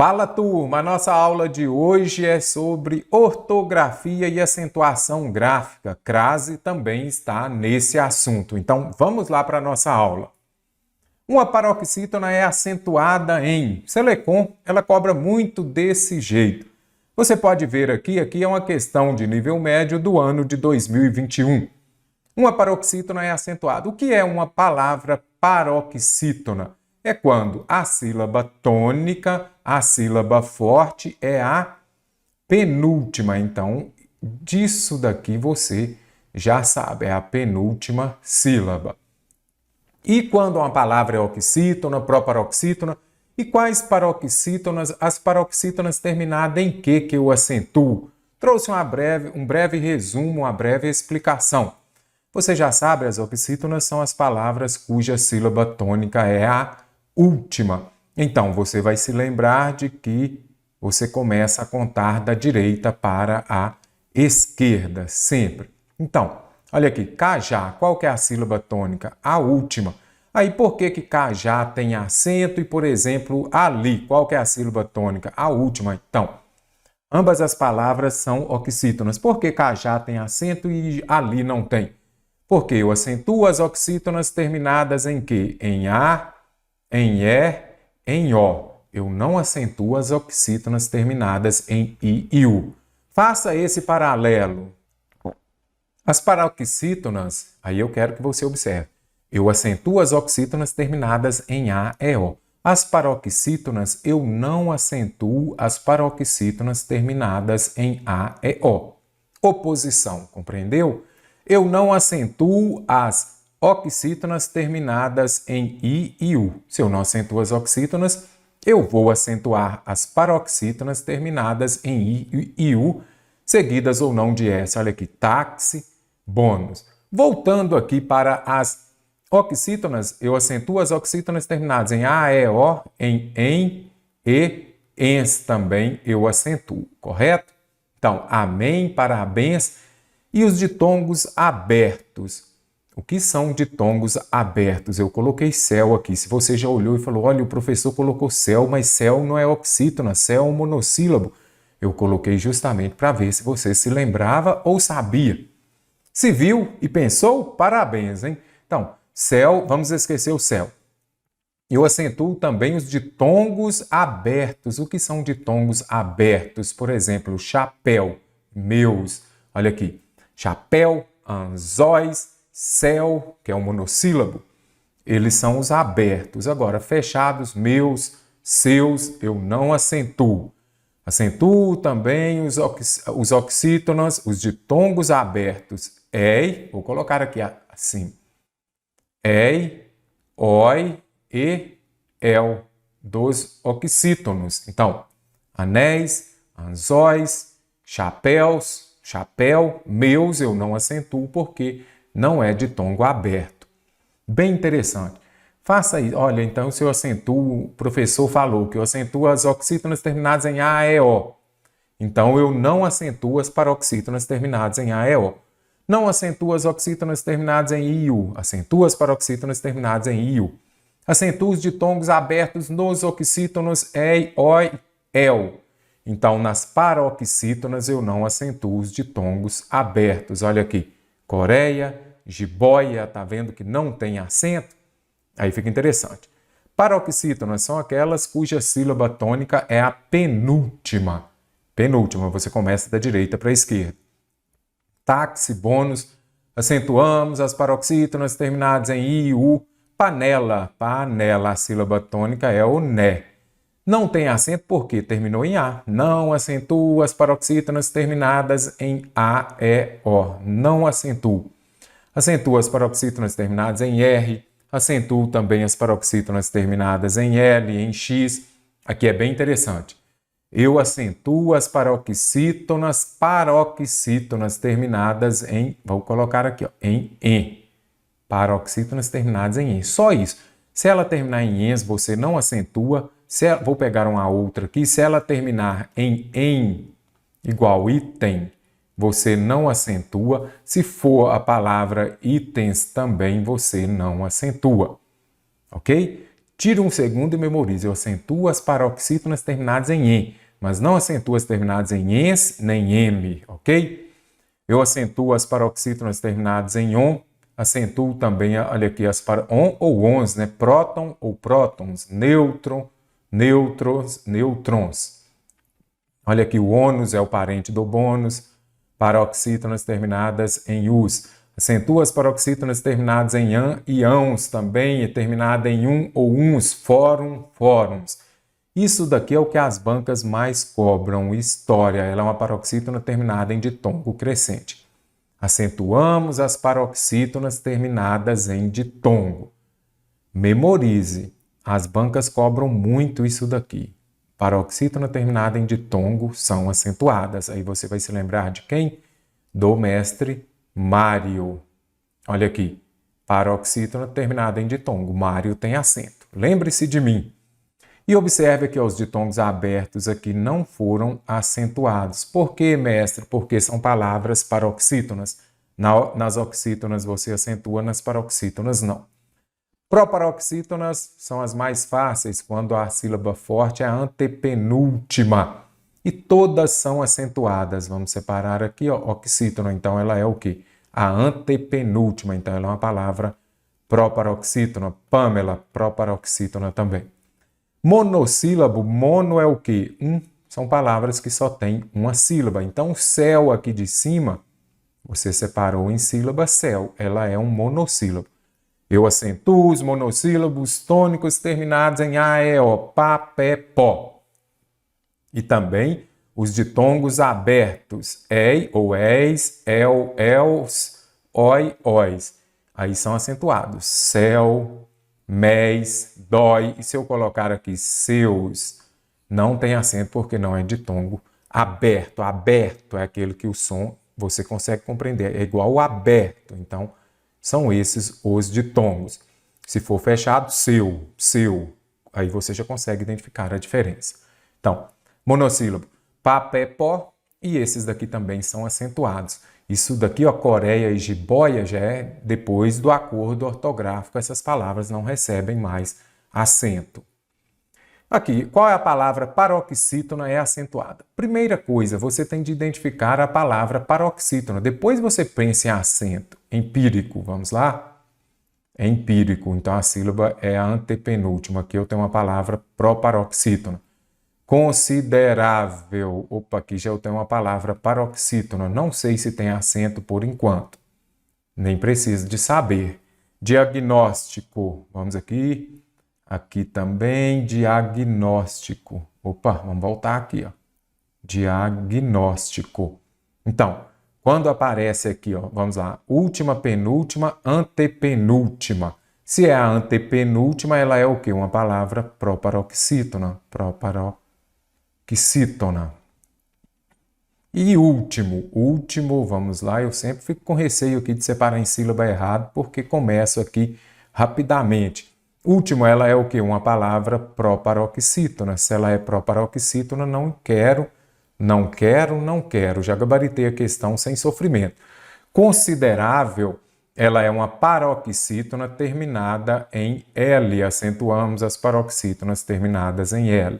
Fala, turma! A nossa aula de hoje é sobre ortografia e acentuação gráfica. Crase também está nesse assunto. Então, vamos lá para a nossa aula. Uma paroxítona é acentuada em Selecon, ela cobra muito desse jeito. Você pode ver aqui é uma questão de nível médio do ano de 2021. Uma paroxítona é acentuada. O que é uma palavra paroxítona? É quando a sílaba tônica, a sílaba forte é a penúltima. Então, disso daqui você já sabe, é a penúltima sílaba. E quando uma palavra é oxítona, proparoxítona, e quais paroxítonas? As paroxítonas terminadas em que eu acentuo? Trouxe um breve resumo, uma breve explicação. Você já sabe, as oxítonas são as palavras cuja sílaba tônica é a última. Então, você vai se lembrar de que você começa a contar da direita para a esquerda, sempre. Então, olha aqui, cajá, qual que é a sílaba tônica? A última. Aí, por que cajá tem acento e, por exemplo, ali, qual que é a sílaba tônica? A última. Então, ambas as palavras são oxítonas. Por que cajá tem acento e ali não tem? Porque eu acentuo as oxítonas terminadas em quê? Em A, em E, em O. Eu não acentuo as oxítonas terminadas em I e U. Faça esse paralelo. As paroxítonas, aí eu quero que você observe. Eu acentuo as oxítonas terminadas em A, E, O. As paroxítonas, eu não acentuo as paroxítonas terminadas em A, E, O. Oposição, compreendeu? Eu não acentuo as oxítonas terminadas em I e U. Se eu não acentuo as oxítonas, eu vou acentuar as paroxítonas terminadas em I e U, seguidas ou não de S. Olha aqui, táxi, bônus. Voltando aqui para as oxítonas, eu acentuo as oxítonas terminadas em A, E, O, em, E, ens também eu acentuo, correto? Então, amém, parabéns. E os ditongos abertos. O que são ditongos abertos? Eu coloquei céu aqui. Se você já olhou e falou, olha, o professor colocou céu, mas céu não é oxítona, céu é um monossílabo. Eu coloquei justamente para ver se você se lembrava ou sabia. Se viu e pensou, parabéns, hein? Então, céu, vamos esquecer o céu. Eu acentuo também os ditongos abertos. O que são ditongos abertos? Por exemplo, chapéu, meus. Olha aqui. Chapéu, anzóis, céu, que é um monossílabo, eles são os abertos. Agora, fechados, meus, seus, eu não acentuo. Acentuo também os oxítonas, os ditongos abertos. Ei, vou colocar aqui assim. Ei, oi e el, dos oxítonos. Então, anéis, anzóis, chapéus, chapéu, meus eu não acentuo porque não é ditongo aberto. Bem interessante. Faça isso. Olha, então se eu acentuo, o professor falou que eu acentuo as oxítonas terminadas em A, E, O. Então eu não acentuo as paroxítonas terminadas em A, E, O. Não acentuo as oxítonas terminadas em I, U. Acentuo as paroxítonas terminadas em I, U. Acentuo os ditongos abertos nos oxítonos E, O, El. Então, nas paroxítonas, eu não acentuo os ditongos abertos. Olha aqui, Coreia, jiboia, tá vendo que não tem acento? Aí fica interessante. Paroxítonas são aquelas cuja sílaba tônica é a penúltima. Penúltima, você começa da direita para a esquerda. Táxi, bônus, acentuamos as paroxítonas terminadas em I, U. Panela, panela, a sílaba tônica é o né. Não tem acento porque terminou em A. Não acentuo as paroxítonas terminadas em A, E, O. Não acentuo. Acentuo as paroxítonas terminadas em R. Acentuo também as paroxítonas terminadas em L, em X. Aqui é bem interessante. Eu acentuo as paroxítonas terminadas em... Vou colocar aqui, ó, em E. Paroxítonas terminadas em E. Só isso. Se ela terminar em ens, você não acentua. Vou pegar uma outra aqui. Se ela terminar em igual item, você não acentua. Se for a palavra itens, também você não acentua. Ok? Tire um segundo e memorize. Eu acentuo as paroxítonas terminadas em "em", mas não acentuo as terminadas em "ens" nem "m", ok? Eu acentuo as paroxítonas terminadas em "on", acentuo também, olha aqui, as on ou ons, né? Próton ou prótons, nêutron, nêutrons, nêutrons. Olha aqui, o ônus é o parente do bônus, paroxítonas terminadas em us. Acentuo as paroxítonas terminadas em an e ãos também, e terminada em ou uns, fórum, fórums. Isso daqui é o que as bancas mais cobram, história. Ela é uma paroxítona terminada em ditongo crescente. Acentuamos as paroxítonas terminadas em ditongo. Memorize, as bancas cobram muito isso daqui. Paroxítona terminada em ditongo são acentuadas. Aí você vai se lembrar de quem? Do mestre Mário. Olha aqui, paroxítona terminada em ditongo. Mário tem acento. Lembre-se de mim. E observe que os ditongos abertos aqui não foram acentuados. Por quê, mestre? Porque são palavras paroxítonas. Nas oxítonas você acentua, nas paroxítonas não. Proparoxítonas são as mais fáceis, quando a sílaba forte é a antepenúltima. E todas são acentuadas. Vamos separar aqui, ó, oxítona. Então, ela é o quê? A antepenúltima. Então, ela é uma palavra proparoxítona. Pamela, proparoxítona também. Monossílabo, mono é o quê? São palavras que só têm uma sílaba. Então, céu aqui de cima, você separou em sílaba céu. Ela é um monossílabo. Eu acentuo os monossílabos tônicos terminados em a, e, o, pá, pé, pó. E também os ditongos abertos, ei ou eis, el, els, oi, ois. Aí são acentuados, céu, mês, dói. E se eu colocar aqui seus, não tem acento porque não é ditongo aberto. Aberto é aquele que o som você consegue compreender, é igual ao aberto. Então, são esses os ditongos. Se for fechado, seu, seu. Aí você já consegue identificar a diferença. Então, monossílabo, pá, pé, pó, e esses daqui também são acentuados. Isso daqui, ó, Coreia e jiboia, já é depois do acordo ortográfico. Essas palavras não recebem mais acento. Aqui, qual é a palavra paroxítona é acentuada? Primeira coisa, você tem de identificar a palavra paroxítona. Depois você pensa em acento. Empírico, vamos lá? É empírico, então a sílaba é a antepenúltima. Aqui eu tenho uma palavra proparoxítona. Considerável. Opa, aqui já eu tenho uma palavra paroxítona. Não sei se tem acento por enquanto. Nem preciso de saber. Diagnóstico. Vamos aqui. Aqui também, diagnóstico. Opa, vamos voltar aqui, ó. Diagnóstico. Então, quando aparece aqui, ó, vamos lá, última, penúltima, antepenúltima. Se é a antepenúltima, ela é o quê? Uma palavra proparoxítona. Proparoxítona. E último, último, vamos lá, eu sempre fico com receio aqui de separar em sílaba errado, porque começo aqui rapidamente. Último, ela é o quê? Uma palavra proparoxítona. Se ela é proparoxítona, não quero, não quero, não quero. Já gabaritei a questão sem sofrimento. Considerável, ela é uma paroxítona terminada em L. Acentuamos as paroxítonas terminadas em L.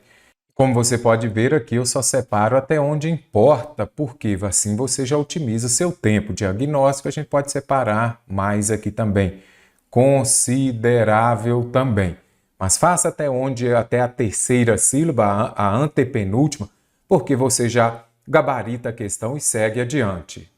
Como você pode ver aqui, eu só separo até onde importa, porque assim você já otimiza seu tempo. Diagnóstico a gente pode separar mais aqui também. Considerável também. Mas faça até a terceira sílaba, a antepenúltima, porque você já gabarita a questão e segue adiante.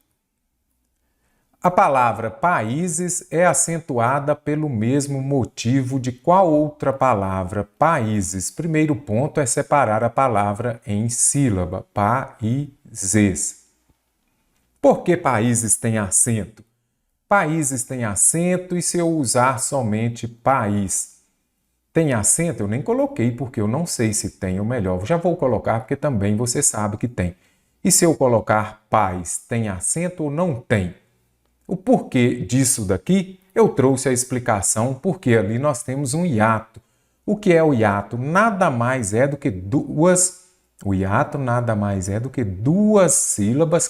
A palavra países é acentuada pelo mesmo motivo de qual outra palavra? Países. Primeiro ponto é separar a palavra em sílaba. Países. Por que países têm acento? Países têm acento e se eu usar somente país? Tem acento? Eu nem coloquei porque eu não sei se tem ou melhor. Já vou colocar porque também você sabe que tem. E se eu colocar pais, tem acento ou não tem? O porquê disso daqui, eu trouxe a explicação porque ali nós temos um hiato. O que é o hiato? Nada mais é do que O hiato nada mais é do que duas sílabas,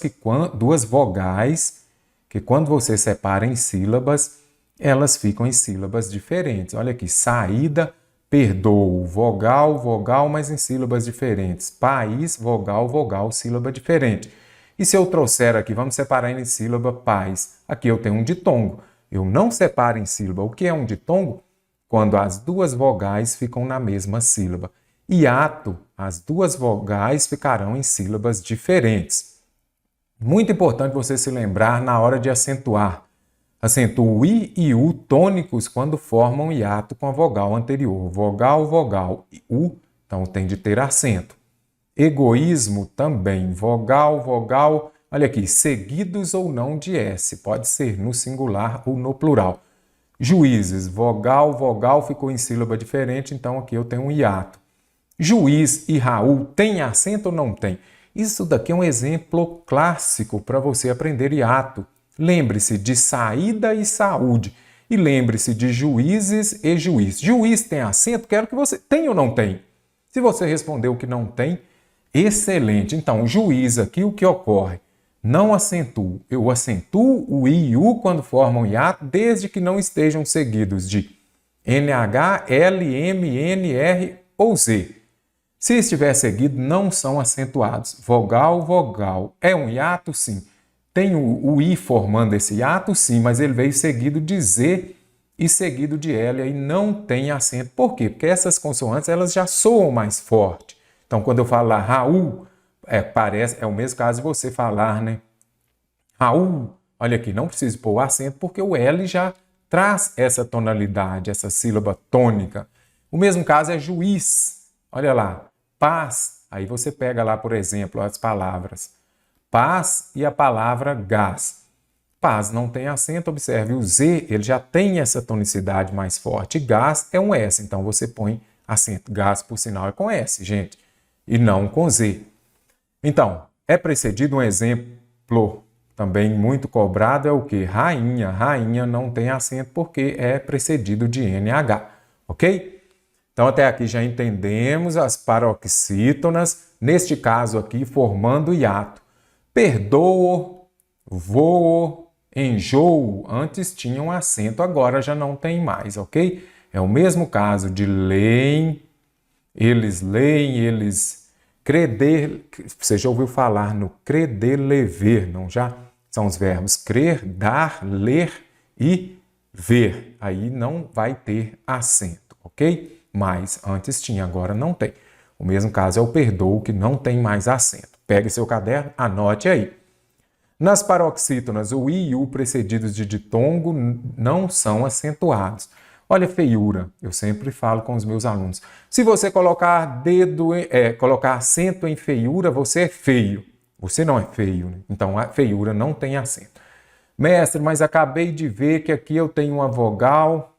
duas vogais, que quando você separa em sílabas, elas ficam em sílabas diferentes. Olha aqui, saída, Perdoo, vogal, vogal, mas em sílabas diferentes. País, vogal, vogal, sílaba diferente. E se eu trouxer aqui, vamos separar em sílaba paz. Aqui eu tenho um ditongo. Eu não separo em sílaba. O que é um ditongo? Quando as duas vogais ficam na mesma sílaba. Hiato, as duas vogais ficarão em sílabas diferentes. Muito importante você se lembrar na hora de acentuar. Acentuo o I e U tônicos quando formam hiato com a vogal anterior. Vogal, vogal e U, então tem de ter acento. Egoísmo também, vogal, vogal, olha aqui, seguidos ou não de S, pode ser no singular ou no plural. Juízes, vogal, vogal ficou em sílaba diferente, então aqui eu tenho um hiato. Juiz e Raul tem acento ou não tem? Isso daqui é um exemplo clássico para você aprender hiato. Lembre-se de saída e saúde. E lembre-se de juízes e juiz. Juiz tem acento? Quero que você tenha ou não tem. Se você respondeu que não tem, excelente. Então, juiz aqui, o que ocorre? Não acentuo. Eu acentuo o I e U quando formam hiato, desde que não estejam seguidos de NH, L, M, N, R ou Z. Se estiver seguido, não são acentuados. Vogal, vogal. É um hiato? Sim. Tem o I formando esse hiato? Sim, mas ele veio seguido de Z e seguido de L, aí não tem acento. Por quê? Porque essas consoantes elas já soam mais forte. Então, quando eu falar Raul, é o mesmo caso de você falar, né? Raul, olha aqui, não preciso pôr o acento porque o L já traz essa tonalidade, essa sílaba tônica. O mesmo caso é juiz. Olha lá, paz. Aí você pega lá, por exemplo, as palavras paz e a palavra gás. Paz não tem acento, observe, o Z ele já tem essa tonicidade mais forte. Gás é um S, então você põe acento. Gás, por sinal, é com S, gente, e não com Z. Então, é precedido um exemplo também muito cobrado, é o que? Rainha. Rainha não tem acento porque é precedido de NH, ok? Então, até aqui já entendemos as paroxítonas, neste caso aqui, formando hiato. Perdoo, voo, enjoo, antes tinham acento, agora já não tem mais, ok? É o mesmo caso de leem, eles creder, você já ouviu falar no credelever, não já? São os verbos crer, dar, ler e ver. Aí não vai ter acento, ok? Mas antes tinha, agora não tem. O mesmo caso é o perdoo, que não tem mais acento. Pegue seu caderno, anote aí. Nas paroxítonas, o I e U precedidos de ditongo não são acentuados. Olha, feiura, eu sempre falo com os meus alunos. Se você colocar colocar acento em feiura, você é feio. Você não é feio, né? Então a feiura não tem acento. Mestre, mas acabei de ver que aqui eu tenho uma vogal,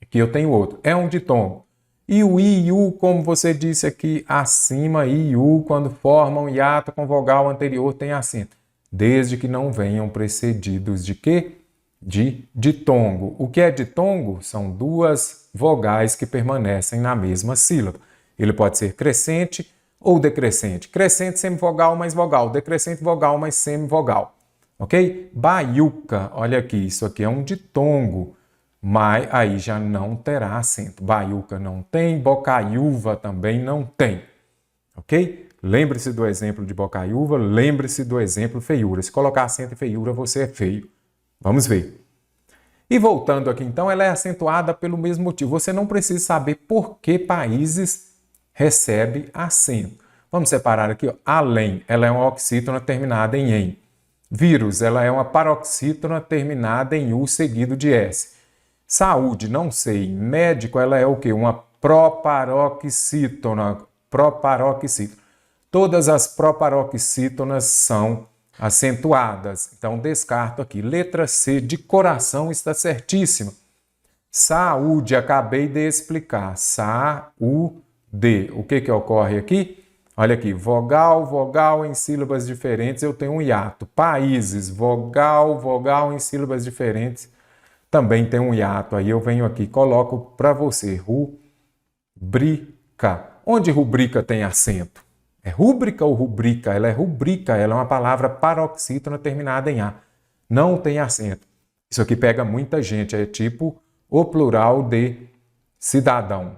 aqui eu tenho outro. É um ditongo. E o I e U, como você disse aqui acima, I e U, quando formam hiato com vogal anterior, tem acento. Desde que não venham precedidos de quê? De ditongo. O que é ditongo? São duas vogais que permanecem na mesma sílaba. Ele pode ser crescente ou decrescente. Crescente, semivogal mais vogal. Decrescente, vogal mais semivogal. Ok? Baiuca, olha aqui, isso aqui é um ditongo. Mas aí já não terá acento. Baiuca não tem, bocaiúva também não tem. Ok? Lembre-se do exemplo de bocaiúva, lembre-se do exemplo feiura. Se colocar acento em feiura, você é feio. Vamos ver. E voltando aqui, então, ela é acentuada pelo mesmo motivo. Você não precisa saber por que países recebe acento. Vamos separar aqui, ó. Além, ela é uma oxítona terminada em em. Vírus, ela é uma paroxítona terminada em U seguido de S. Saúde, não sei. Médico, ela é o quê? Uma proparoxítona. Proparoxítona. Todas as proparoxítonas são acentuadas. Então, descarto aqui. Letra C, de coração, está certíssima. Saúde, acabei de explicar. Saúde. O que ocorre aqui? Olha aqui. Vogal, vogal em sílabas diferentes, eu tenho um hiato. Países, vogal, vogal em sílabas diferentes, também tem um hiato. Aí eu venho aqui, coloco para você. Rubrica. Onde rubrica tem acento? É rúbrica ou rubrica? Ela é rubrica, ela é uma palavra paroxítona terminada em A. Não tem acento. Isso aqui pega muita gente, é tipo o plural de cidadão.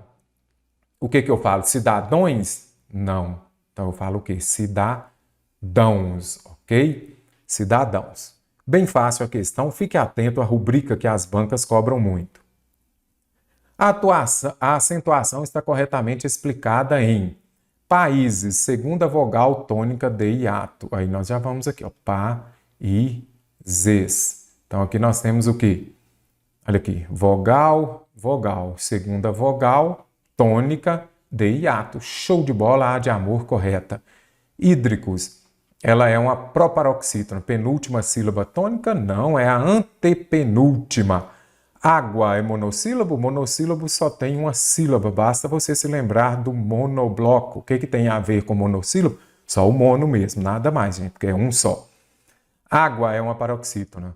O que eu falo? Cidadões? Não. Então eu falo o quê? Cidadãos, ok? Cidadãos. Bem fácil a questão, fique atento à rubrica que as bancas cobram muito. A acentuação está corretamente explicada em países, segunda vogal tônica de hiato. Aí nós já vamos aqui, ó, países. Então aqui nós temos o quê? Olha aqui, vogal, vogal, segunda vogal, tônica de hiato. Show de bola, A de amor, correta. Hídricos, ela é uma proparoxítona. Penúltima sílaba tônica? Não, é a antepenúltima. Água é monossílabo? Monossílabo só tem uma sílaba, basta você se lembrar do monobloco. O que tem a ver com monossílabo? Só o mono mesmo, nada mais, gente, porque é um só. Água é uma paroxítona.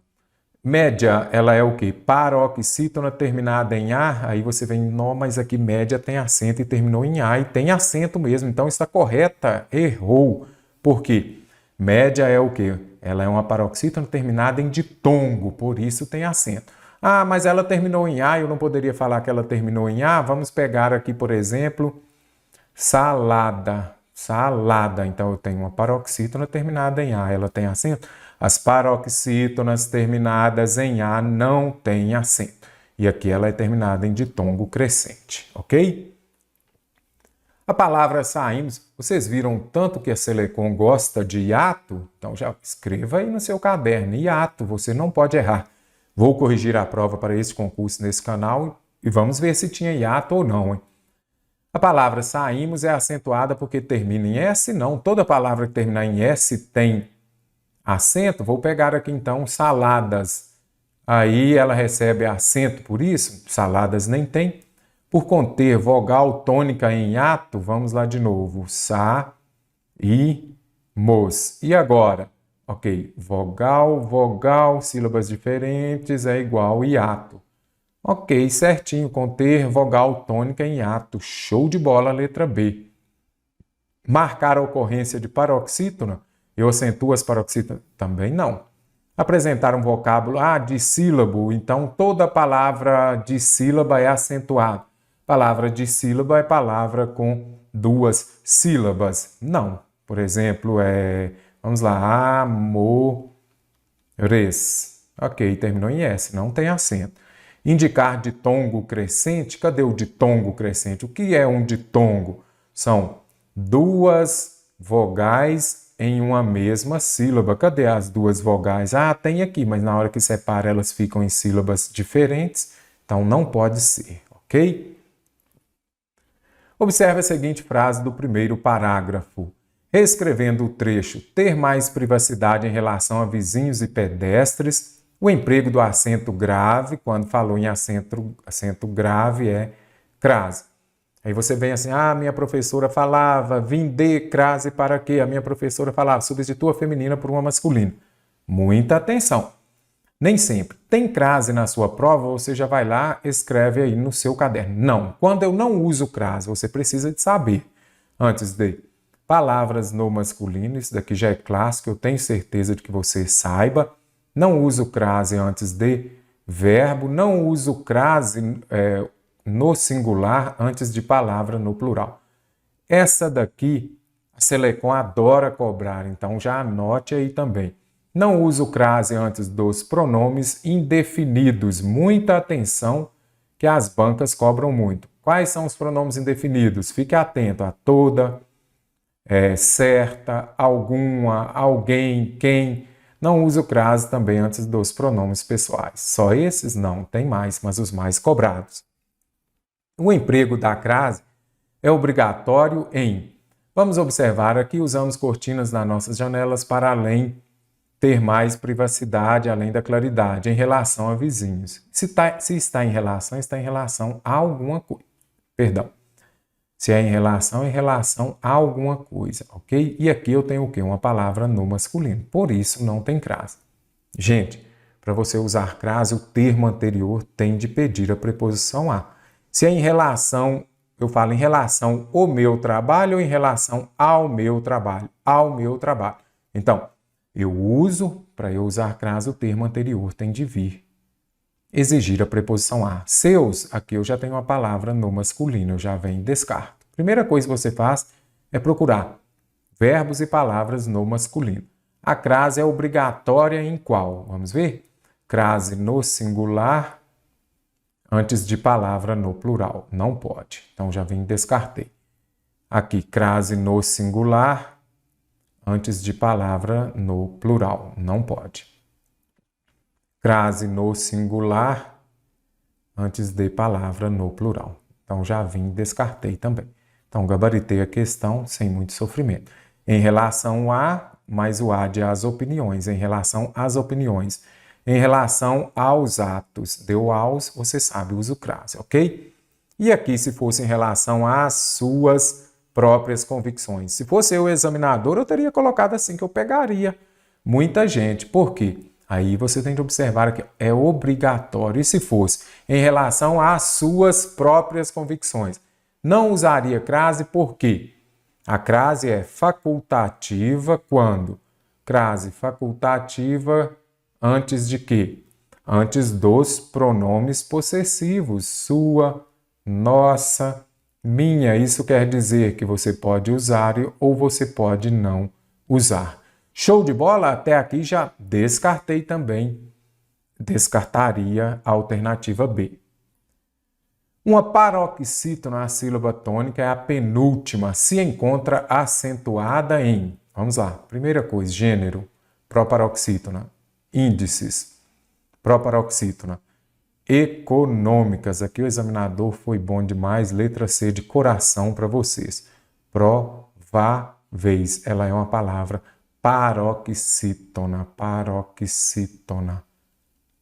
Média, ela é o quê? Paroxítona terminada em A, aí você vem, não, mas aqui média tem acento e terminou em A, e tem acento mesmo, então está correta, errou. Por quê? Média é o quê? Ela é uma paroxítona terminada em ditongo, por isso tem acento. Ah, mas ela terminou em A, eu não poderia falar que ela terminou em A? Vamos pegar aqui, por exemplo, salada. Salada, então eu tenho uma paroxítona terminada em A, ela tem acento? As paroxítonas terminadas em A não têm acento. E aqui ela é terminada em ditongo crescente, ok? A palavra saímos, vocês viram tanto que a Selecom gosta de hiato? Então já escreva aí no seu caderno, hiato, você não pode errar. Vou corrigir a prova para esse concurso nesse canal e vamos ver se tinha hiato ou não, hein? A palavra saímos é acentuada porque termina em S? Não, toda palavra que terminar em S tem acento. Vou pegar aqui então saladas. Aí ela recebe acento por isso, saladas nem tem. Por conter vogal tônica em hiato, vamos lá de novo. Sa, i, mos. E agora? Ok, vogal, vogal, sílabas diferentes é igual hiato. Ok, certinho, conter vogal tônica em hiato. Show de bola, letra B. Marcar a ocorrência de paroxítona? Eu acentuo as paroxítonas? Também não. Apresentar um vocábulo dissílabo, então toda palavra dissílaba é acentuada. Palavra dissílaba é palavra com duas sílabas. Não. Por exemplo, vamos lá, amores. Ok, terminou em S, não tem acento. Indicar ditongo crescente, cadê o ditongo crescente? O que é um ditongo? São duas vogais em uma mesma sílaba. Cadê as duas vogais? Tem aqui, mas na hora que separa elas ficam em sílabas diferentes, então não pode ser, ok? Observe a seguinte frase do primeiro parágrafo. Reescrevendo o trecho, ter mais privacidade em relação a vizinhos e pedestres, o emprego do acento grave, quando falou em acento grave, é crase. Aí você vem assim, minha professora falava, vinde crase para quê? A minha professora falava, substitua a feminina por uma masculina. Muita atenção. Nem sempre. Tem crase na sua prova, você já vai lá, escreve aí no seu caderno. Não. Quando eu não uso crase, você precisa de saber. Antes de palavras no masculino, isso daqui já é clássico, eu tenho certeza de que você saiba. Não uso crase antes de verbo, não uso crase no singular antes de palavra no plural. Essa daqui, a Selecom adora cobrar, então já anote aí também. Não uso crase antes dos pronomes indefinidos. Muita atenção que as bancas cobram muito. Quais são os pronomes indefinidos? Fique atento a toda, certa, alguma, alguém, quem. Não uso crase também antes dos pronomes pessoais. Só esses não, tem mais, mas os mais cobrados. O emprego da crase é obrigatório em... Vamos observar aqui, usamos cortinas nas nossas janelas para ter mais privacidade, além da claridade, em relação a vizinhos. Se está em relação a alguma coisa. Perdão. Se é em relação a alguma coisa, ok? E aqui eu tenho o quê? Uma palavra no masculino. Por isso não tem crase. Gente, para você usar crase, o termo anterior tem de pedir a preposição a. Se é em relação, eu falo em relação ao meu trabalho ou em relação ao meu trabalho? Ao meu trabalho. Então, eu uso, para eu usar crase, o termo anterior tem de vir. Exigir a preposição a. Seus, aqui eu já tenho uma palavra no masculino, eu já venho e descarto. Primeira coisa que você faz é procurar verbos e palavras no masculino. A crase é obrigatória em qual? Vamos ver? Crase no singular antes de palavra no plural. Não pode. Então, já vim e descartei. Aqui, crase no singular antes de palavra no plural. Não pode. Crase no singular antes de palavra no plural. Então, já vim e descartei também. Então, gabaritei a questão sem muito sofrimento. Em relação a, mais o a de as opiniões. Em relação às opiniões. Em relação aos atos. Deu aos, você sabe, usa o crase, ok? E aqui, se fosse em relação às suas próprias convicções. Se fosse eu o examinador, eu teria colocado assim, que eu pegaria muita gente. Por quê? Aí você tem que observar que é obrigatório. E se fosse em relação às suas próprias convicções? Não usaria crase, por quê? A crase é facultativa quando? Crase facultativa antes de quê? Antes dos pronomes possessivos. Sua, nossa, minha. Isso quer dizer que você pode usar ou você pode não usar. Show de bola? Até aqui já descartei também. Descartaria a alternativa B. Uma paroxítona na sílaba tônica é a penúltima, se encontra acentuada em... Vamos lá. Primeira coisa, gênero, proparoxítona. Índices, proparoxítona. Econômicas. Aqui o examinador foi bom demais. Letra C de coração para vocês. Prováveis. Ela é uma palavra paroxítona. Paroxítona.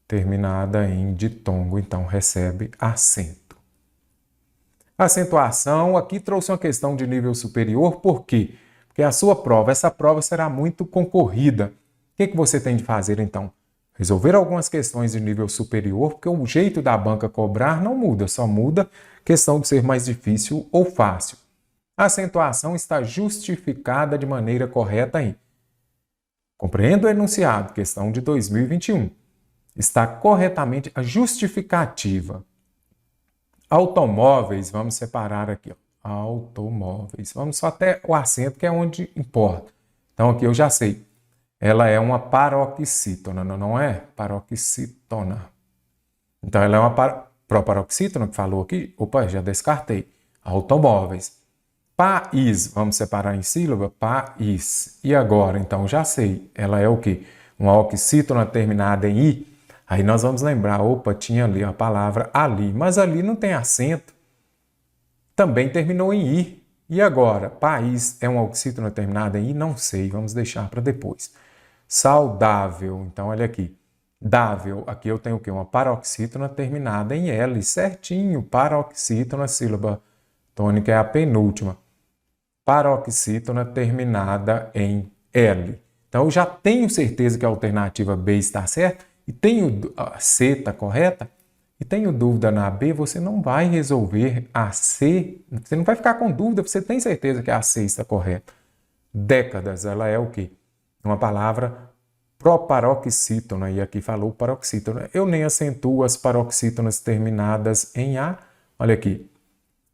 Terminada em ditongo. Então, recebe acento. Acentuação. Aqui trouxe uma questão de nível superior. Por quê? Porque a sua prova, essa prova será muito concorrida. O que você tem de fazer, então? Resolver algumas questões de nível superior, porque o jeito da banca cobrar não muda, só muda a questão de ser mais difícil ou fácil. A acentuação está justificada de maneira correta em... Compreendo o enunciado, questão de 2021. Está corretamente a justificativa. Automóveis, vamos separar aqui, ó. Automóveis. Vamos só até o acento, que é onde importa. Então, aqui eu já sei. Ela é uma paroxítona, não é? Paroxítona. Então, ela é uma proparoxítona, que falou aqui. Opa, já descartei. Automóveis. País, vamos separar em sílaba? País. E agora? Então, já sei. Ela é o quê? Uma oxítona terminada em i. Aí nós vamos lembrar, opa, tinha ali a palavra ali. Mas ali não tem acento. Também terminou em i. E agora? País é uma oxítona terminada em i? Não sei, vamos deixar para depois. Saudável. Então, olha aqui. Dável. Aqui eu tenho o quê? Uma paroxítona terminada em L. Certinho. Paroxítona, sílaba tônica é a penúltima. Paroxítona terminada em L. Então, eu já tenho certeza que a alternativa B está certa e tenho a C está correta e tenho dúvida na B, você não vai resolver a C. Você não vai ficar com dúvida, você tem certeza que a C está correta. Décadas, ela é o quê? Uma palavra proparoxítona, e aqui falou paroxítona. Eu nem acentuo as paroxítonas terminadas em A. Olha aqui,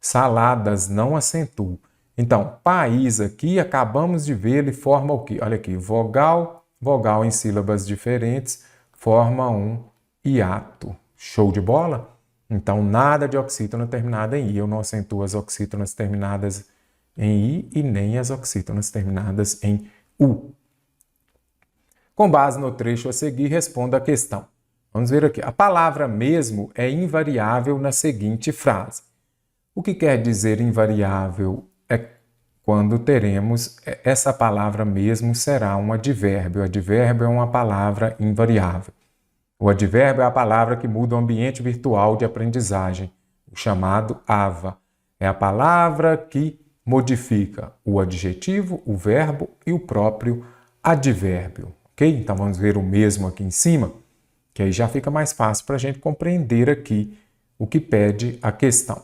saladas, não acentuo. Então, país aqui, acabamos de ver, ele forma o quê? Olha aqui, vogal, vogal em sílabas diferentes, forma um hiato. Show de bola? Então, nada de oxítona terminada em I. Eu não acentuo as oxítonas terminadas em I e nem as oxítonas terminadas em U. Com base no trecho a seguir, responda a questão. Vamos ver aqui. A palavra mesmo é invariável na seguinte frase. O que quer dizer invariável? É quando teremos essa palavra mesmo será um advérbio. O advérbio é uma palavra invariável. O advérbio é a palavra que muda o ambiente virtual de aprendizagem, o chamado AVA. É a palavra que modifica o adjetivo, o verbo e o próprio advérbio. Ok? Então vamos ver o mesmo aqui em cima, que aí já fica mais fácil para a gente compreender aqui o que pede a questão.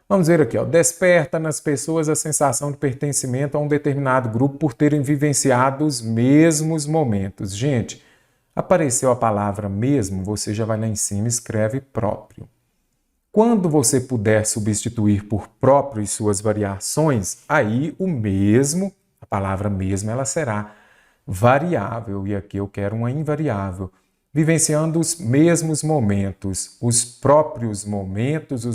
Vamos ver aqui, ó. Desperta nas pessoas a sensação de pertencimento a um determinado grupo por terem vivenciado os mesmos momentos. Gente, apareceu a palavra mesmo, você já vai lá em cima e escreve próprio. Quando você puder substituir por próprio e suas variações, aí o mesmo, a palavra mesmo, ela será variável. E aqui eu quero uma invariável. Vivenciando os mesmos momentos, os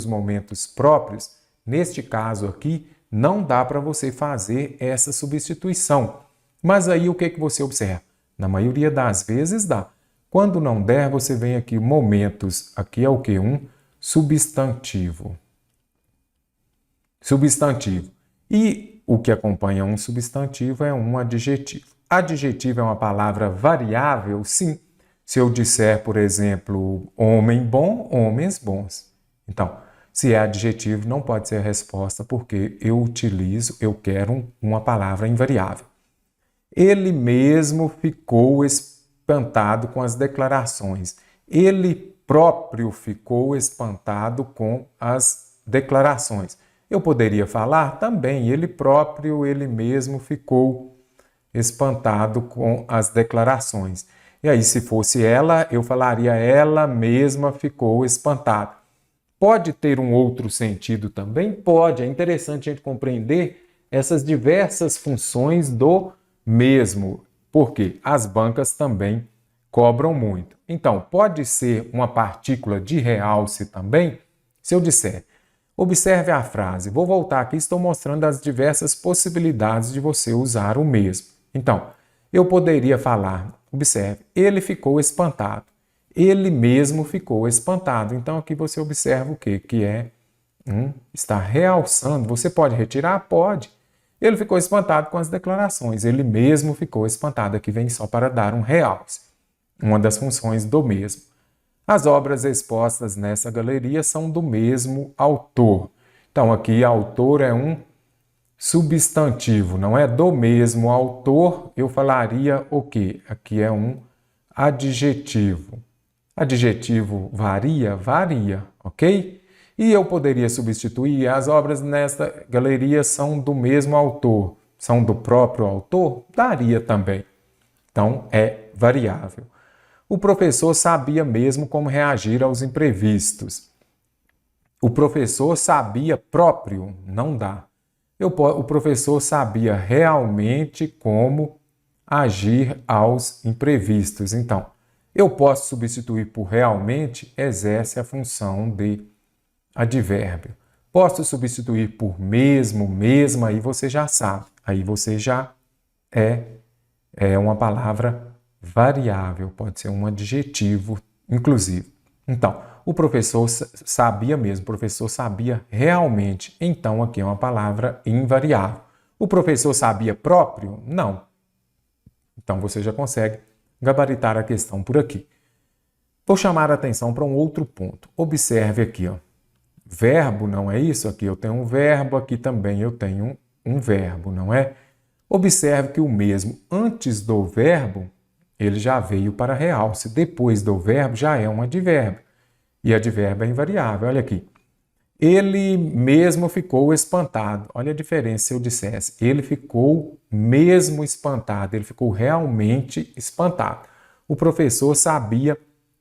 momentos próprios. Neste caso aqui, não dá para você fazer essa substituição. Mas aí o que você observa? Na maioria das vezes dá. Quando não der, você vem aqui momentos. Aqui é o que? Um substantivo. Substantivo. E o que acompanha um substantivo é um adjetivo. Adjetivo é uma palavra variável? Sim. Se eu disser, por exemplo, homem bom, homens bons. Então, se é adjetivo, não pode ser a resposta, porque eu quero uma palavra invariável. Ele mesmo ficou espantado com as declarações. Ele próprio ficou espantado com as declarações. Eu poderia falar também, ele próprio, ele mesmo ficou espantado com as declarações. E aí, se fosse ela, eu falaria ela mesma ficou espantada. Pode ter um outro sentido também? Pode. É interessante a gente compreender essas diversas funções do mesmo, porque as bancas também cobram muito. Então, pode ser uma partícula de realce também? Se eu disser, observe a frase, vou voltar aqui, estou mostrando as diversas possibilidades de você usar o mesmo. Então, eu poderia falar, observe, ele ficou espantado. Ele mesmo ficou espantado. Então, aqui você observa o quê? Que é está realçando. Você pode retirar? Pode. Ele ficou espantado com as declarações. Ele mesmo ficou espantado. Aqui vem só para dar um realce. Uma das funções do mesmo. As obras expostas nessa galeria são do mesmo autor. Então, aqui, autor é um substantivo, não é? Do mesmo autor, eu falaria o quê? Aqui é um adjetivo. Adjetivo varia? Varia, ok? E eu poderia substituir, as obras nesta galeria são do mesmo autor, são do próprio autor? Daria também. Então, é variável. O professor sabia mesmo como reagir aos imprevistos. O professor sabia próprio? Não dá. O professor sabia realmente como agir aos imprevistos. Então, eu posso substituir por realmente, exerce a função de advérbio. Posso substituir por mesmo, mesma, aí você já sabe. Aí você já é uma palavra variável, pode ser um adjetivo, inclusive. Então, o professor sabia mesmo, o professor sabia realmente. Então, aqui é uma palavra invariável. O professor sabia próprio? Não. Então, você já consegue gabaritar a questão por aqui. Vou chamar a atenção para um outro ponto. Observe aqui, ó. Verbo, não é isso? Aqui eu tenho um verbo, aqui também eu tenho um verbo, não é? Observe que o mesmo antes do verbo, ele já veio para realce. Depois do verbo já é um advérbio. E advérbio é invariável. Olha aqui. Ele mesmo ficou espantado. Olha a diferença se eu dissesse. Ele ficou mesmo espantado. Ele ficou realmente espantado. O professor sabia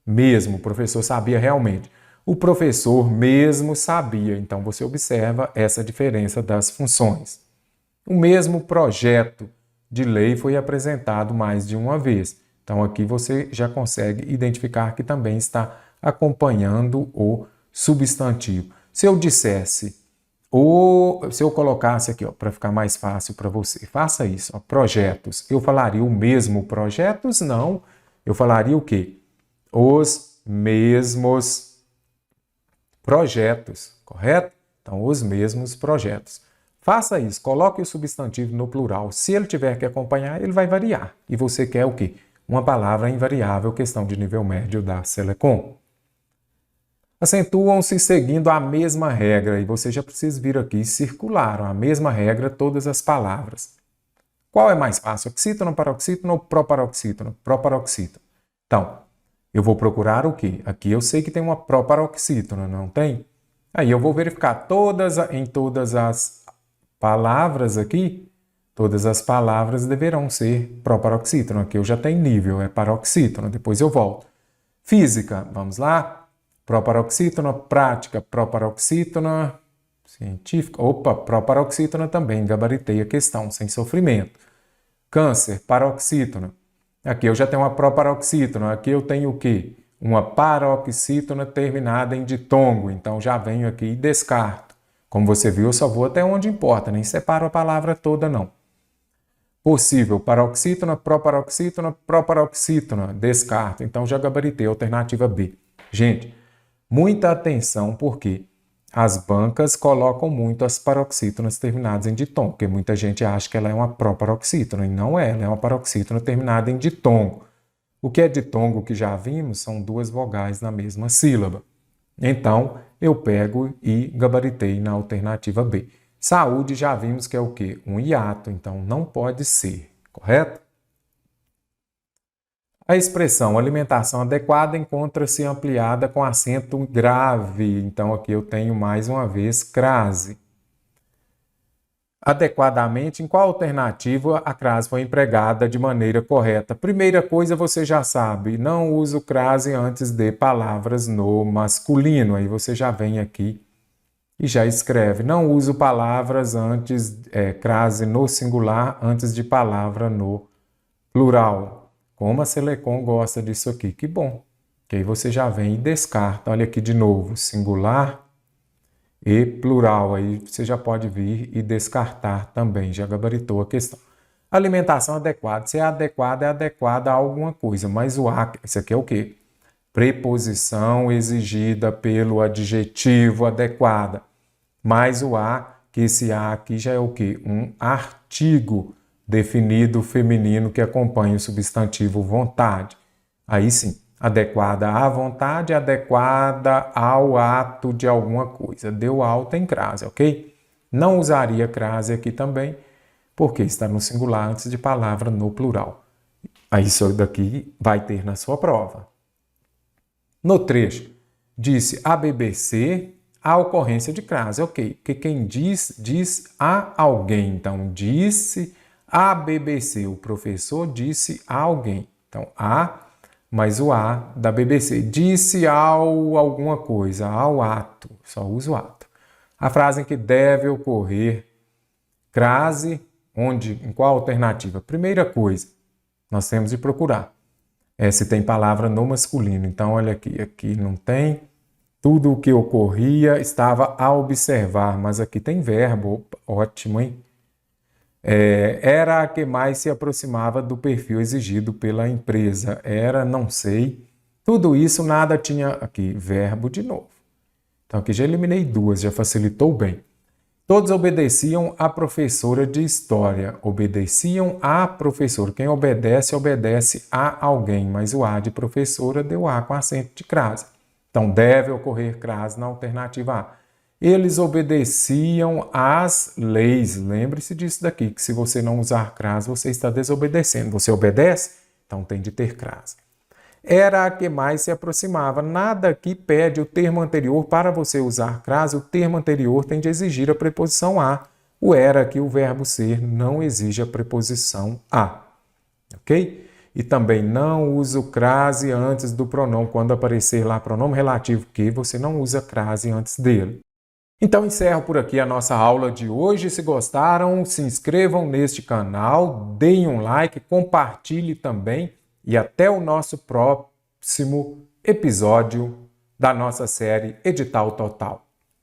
mesmo. O professor sabia realmente. O professor mesmo sabia. Então, você observa essa diferença das funções. O mesmo projeto de lei foi apresentado mais de uma vez. Então, aqui você já consegue identificar que também está acompanhando o substantivo. Se eu dissesse, ou se eu colocasse aqui, para ficar mais fácil para você, faça isso, ó, projetos. Eu falaria o mesmo projetos? Não. Eu falaria o quê? Os mesmos projetos, correto? Então, os mesmos projetos. Faça isso, coloque o substantivo no plural. Se ele tiver que acompanhar, ele vai variar. E você quer o quê? Uma palavra invariável, questão de nível médio da Selecom. Acentuam-se seguindo a mesma regra, e você já precisa vir aqui e circular a mesma regra todas as palavras. Qual é mais fácil, oxítono, paroxítono ou proparoxítono? Proparoxítono. Então, eu vou procurar o quê? Aqui eu sei que tem uma proparoxítono, não tem? Aí eu vou verificar em todas as palavras aqui, todas as palavras deverão ser proparoxítono. Aqui eu já tenho nível, é paroxítono, depois eu volto. Física, vamos lá? Proparoxítona, prática, proparoxítona, científica. Opa, proparoxítona também, gabaritei a questão, sem sofrimento. Câncer, paroxítona. Aqui eu já tenho uma proparoxítona, aqui eu tenho o quê? Uma paroxítona terminada em ditongo, então já venho aqui e descarto. Como você viu, eu só vou até onde importa, nem separo a palavra toda não. Possível, paroxítona, proparoxítona, descarto. Então já gabaritei a alternativa B. Gente, muita atenção porque as bancas colocam muito as paroxítonas terminadas em ditongo, porque muita gente acha que ela é uma proparoxítona, e não é, ela é uma paroxítona terminada em ditongo. O que é ditongo que já vimos são duas vogais na mesma sílaba. Então, eu pego e gabaritei na alternativa B. Saúde já vimos que é o quê? Um hiato, então não pode ser, correto? A expressão alimentação adequada encontra-se ampliada com acento grave. Então, aqui eu tenho mais uma vez crase. Adequadamente, em qual alternativa a crase foi empregada de maneira correta? Primeira coisa, você já sabe, não uso crase antes de palavras no masculino. Aí você já vem aqui e já escreve. Não uso palavras antes, crase no singular antes de palavra no plural. Como a Selecom gosta disso aqui, que bom. Que aí você já vem e descarta. Olha aqui de novo, singular e plural. Aí você já pode vir e descartar também, já gabaritou a questão. Alimentação adequada. Se é adequada a alguma coisa, mas o a, isso aqui é o quê? Preposição exigida pelo adjetivo adequada. Mais o a, que esse a aqui já é o quê? Um artigo definido feminino que acompanha o substantivo vontade. Aí sim, adequada à vontade, adequada ao ato de alguma coisa. Deu alta em crase, ok? Não usaria crase aqui também, porque está no singular antes de palavra no plural. Aí isso daqui vai ter na sua prova. No trecho, disse a BBC a ocorrência de crase, ok? Porque quem diz a alguém. Então, disse a BBC, o professor disse a alguém. Então, a mais o a da BBC. Disse ao alguma coisa, ao ato. Só uso o ato. A frase em que deve ocorrer crase, onde, em qual alternativa? Primeira coisa, nós temos de procurar. Se tem palavra no masculino. Então, olha aqui, aqui não tem. Tudo o que ocorria estava a observar, mas aqui tem verbo. Opa, ótimo, hein? Era a que mais se aproximava do perfil exigido pela empresa. Era, não sei. Tudo isso, nada tinha aqui. Verbo de novo. Então, aqui já eliminei duas, já facilitou bem. Todos obedeciam à professora de história. Obedeciam à professora. Quem obedece, obedece a alguém. Mas o a de professora deu a com acento de crase. Então, deve ocorrer crase na alternativa A. Eles obedeciam às leis. Lembre-se disso daqui, que se você não usar crase, você está desobedecendo. Você obedece? Então, tem de ter crase. Era a que mais se aproximava. Nada aqui pede o termo anterior para você usar crase. O termo anterior tem de exigir a preposição a. O era aqui, o verbo ser, não exige a preposição a. Ok? E também não uso crase antes do pronome. Quando aparecer lá pronome relativo que, você não usa crase antes dele. Então, encerro por aqui a nossa aula de hoje. Se gostaram, se inscrevam neste canal, deem um like, compartilhe também. E até o nosso próximo episódio da nossa série Edital Total.